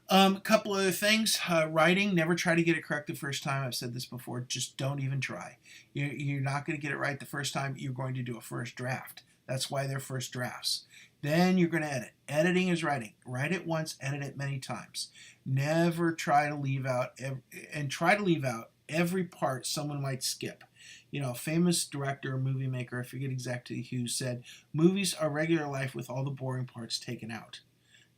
Couple other things. Writing, never try to get it correct the first time. I've said this before. Just don't even try. You're not going to get it right the first time. You're going to do a first draft. That's why they're first drafts. Then you're going to edit. Editing is writing. Write it once, edit it many times. Never try to leave out, try to leave out every part someone might skip. You know, a famous director or movie maker, I forget exactly who, said, movies are regular life with all the boring parts taken out.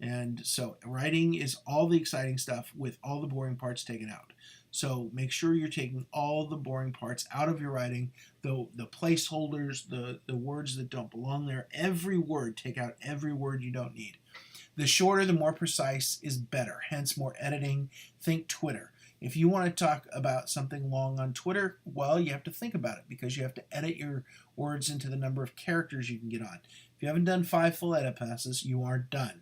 And so writing is all the exciting stuff with all the boring parts taken out. So make sure you're taking all the boring parts out of your writing, the placeholders, the words that don't belong there, every word, take out every word you don't need. The shorter, the more precise is better, hence more editing. Think Twitter. If you want to talk about something long on Twitter, well, you have to think about it because you have to edit your words into the number of characters you can get on. If you haven't done 5 full edit passes, you aren't done.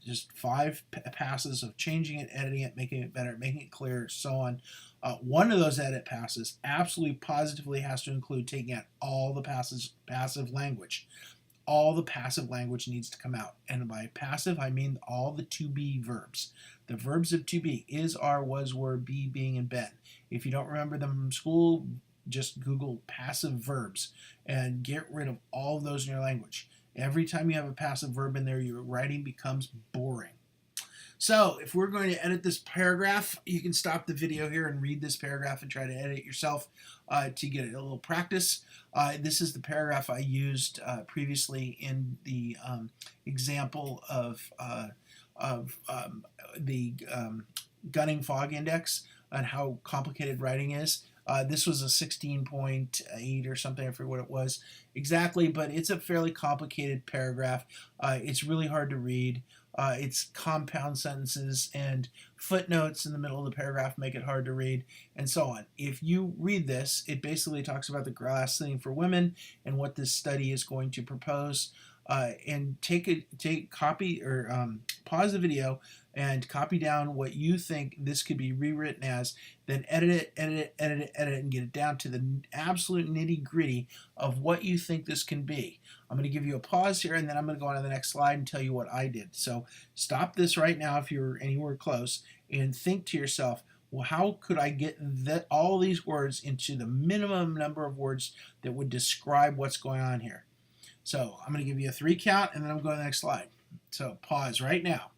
Just 5 passes of changing it, editing it, making it better, making it clearer, so on. One of those edit passes absolutely positively has to include taking out all the passive language. All the passive language needs to come out. And by passive, I mean all the to be verbs. The verbs of to be: is, are, was, were, be, being, and been. If you don't remember them from school, just Google passive verbs and get rid of all of those in your language. Every time you have a passive verb in there, your writing becomes boring. So if we're going to edit this paragraph, you can stop the video here and read this paragraph and try to edit it yourself to get a little practice. This is the paragraph I used previously in the example of the Gunning Fog Index and how complicated writing is. This was a 16.8 or something, I forget what it was exactly, but it's a fairly complicated paragraph. It's really hard to read. It's compound sentences and footnotes in the middle of the paragraph make it hard to read, and so on. If you read this, it basically talks about the glass ceiling for women and what this study is going to propose. And copy or pause the video and copy down what you think this could be rewritten as, then edit it, and get it down to the absolute nitty gritty of what you think this can be. I'm going to give you a pause here, and then I'm going to go on to the next slide and tell you what I did. So stop this right now if you're anywhere close and think to yourself, well, how could I get all these words into the minimum number of words that would describe what's going on here? So I'm going to give you a 3 count, and then I'm going to the next slide. So pause right now.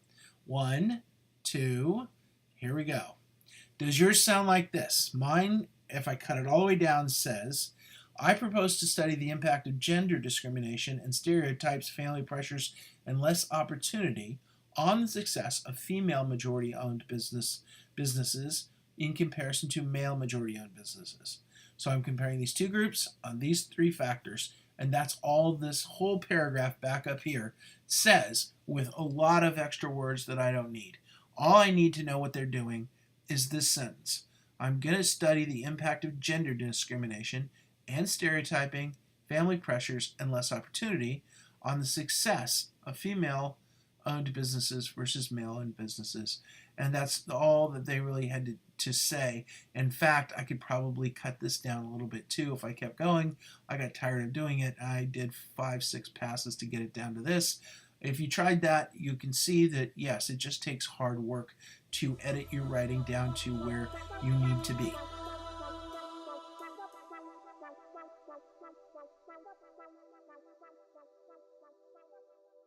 1, 2, here we go. Does yours sound like this? Mine, if I cut it all the way down, says, I propose to study the impact of gender discrimination and stereotypes, family pressures, and less opportunity on the success of female majority-owned businesses in comparison to male majority-owned businesses. So I'm comparing these two groups on these 3 factors. And that's all this whole paragraph back up here says, with a lot of extra words that I don't need. All I need to know what they're doing is this sentence. I'm going to study the impact of gender discrimination and stereotyping, family pressures, and less opportunity on the success of female-owned businesses versus male-owned businesses. And that's all that they really had to say. In fact, I could probably cut this down a little bit too if I kept going. I got tired of doing it. I did 5, 6 passes to get it down to this. If you tried that, you can see that, yes, it just takes hard work to edit your writing down to where you need to be.